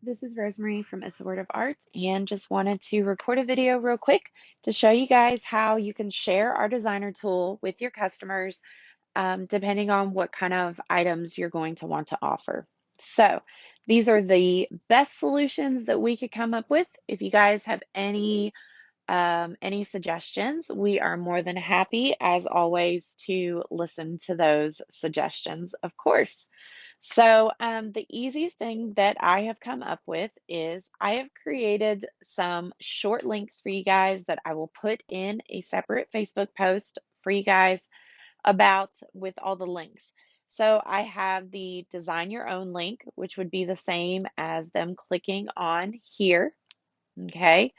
This is Rosemary from It's a Word of Art, and just wanted to record a video real quick to show you guys how you can share our designer tool with your customers, depending on what kind of items you're going to want to offer. So these are the best solutions that we could come up with. If you guys have any suggestions, we are more than happy, as always, to listen to those suggestions, of course. So, the easiest thing that I have come up with is I have created some short links for you guys that I will put in a separate Facebook post for you guys about with all the links. So, I have the design your own link, which would be the same as them clicking on here. Okay.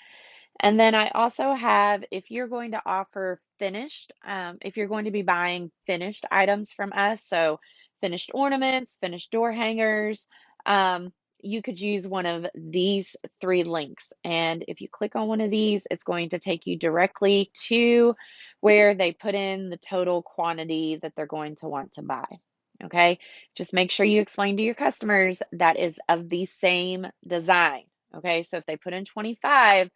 And then I also have, if you're going to offer finished, if you're going to be buying finished items from us, so finished ornaments, finished door hangers, you could use one of these three links. And if you click on one of these, it's going to take you directly to where they put in the total quantity that they're going to want to buy. Okay, just make sure you explain to your customers that is of the same design. Okay, so if they put in 25,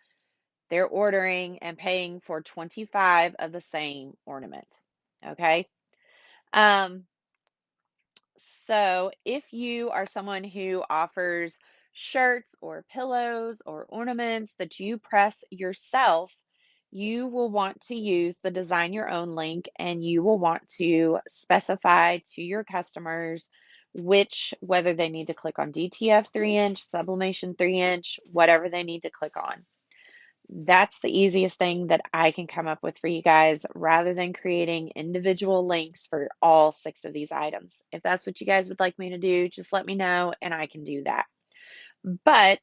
they're ordering and paying for 25 of the same ornament. Okay. Um, so if you are someone who offers shirts or pillows or ornaments that you press yourself, you will want to use the design your own link, and you will want to specify to your customers whether they need to click on DTF 3-inch, sublimation 3-inch, whatever they need to click on. That's the easiest thing that I can come up with for you guys rather than creating individual links for all 6 of these items. If that's what you guys would like me to do, just let me know and I can do that. But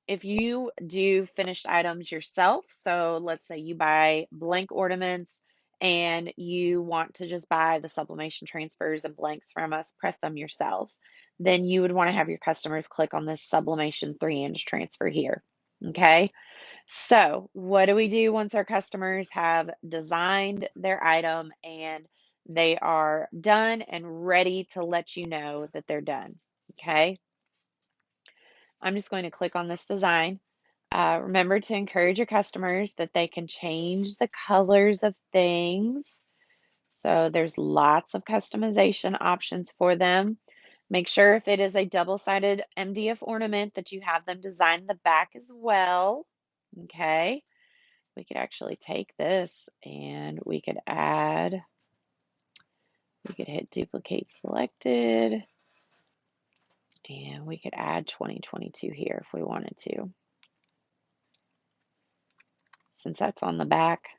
if you do finished items yourself, so let's say you buy blank ornaments and you want to just buy the sublimation transfers and blanks from us, press them yourselves, then you would want to have your customers click on this sublimation 3-inch transfer here. Okay. So, what do we do once our customers have designed their item and they are done and ready to let you know that they're done? Okay, I'm just going to click on this design. Remember to encourage your customers that they can change the colors of things. So, there's lots of customization options for them. Make sure if it is a double-sided MDF ornament that you have them design the back as well. Okay. We could actually take this and we could hit duplicate selected, and we could add 2022 here if we wanted to, since that's on the back.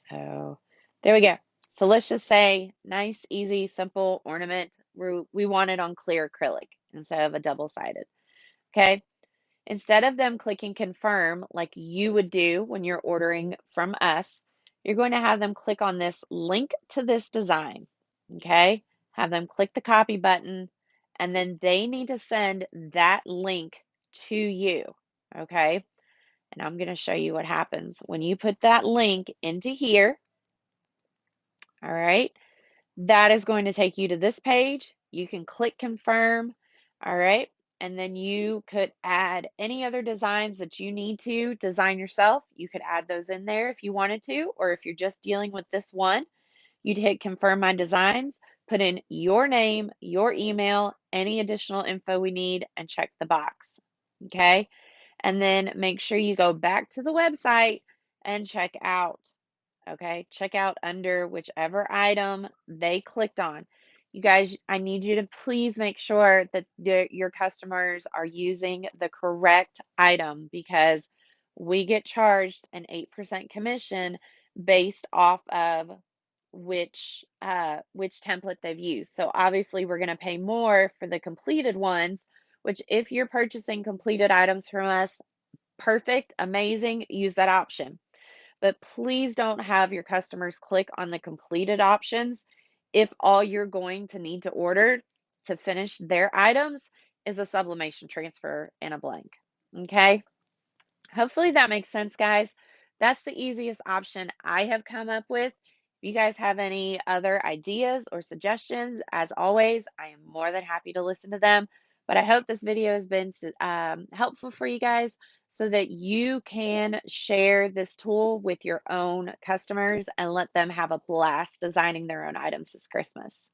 So there we go. So let's just say nice, easy, simple ornament. We want it on clear acrylic instead of a double-sided. Okay. Instead of them clicking confirm like you would do when you're ordering from us, you're going to have them click on this link to this design. Okay. Have them click the copy button, and then they need to send that link to you. Okay. And I'm going to show you what happens when you put that link into here. All right. That is going to take you to this page. You can click confirm. All right. And then you could add any other designs that you need to design yourself. You could add those in there if you wanted to, or if you're just dealing with this one, you'd hit confirm my designs, put in your name, your email, any additional info we need, and check the box. Okay. And then make sure you go back to the website and check out. Okay, check out under whichever item they clicked on. You guys, I need you to please make sure that your customers are using the correct item, because we get charged an 8% commission based off of which template they've used. So obviously we're going to pay more for the completed ones, which if you're purchasing completed items from us, perfect, amazing, use that option. But please don't have your customers click on the completed options if all you're going to need to order to finish their items is a sublimation transfer and a blank. Okay. Hopefully that makes sense, guys. That's the easiest option I have come up with. If you guys have any other ideas or suggestions, as always, I am more than happy to listen to them. But I hope this video has been helpful for you guys so that you can share this tool with your own customers and let them have a blast designing their own items this Christmas.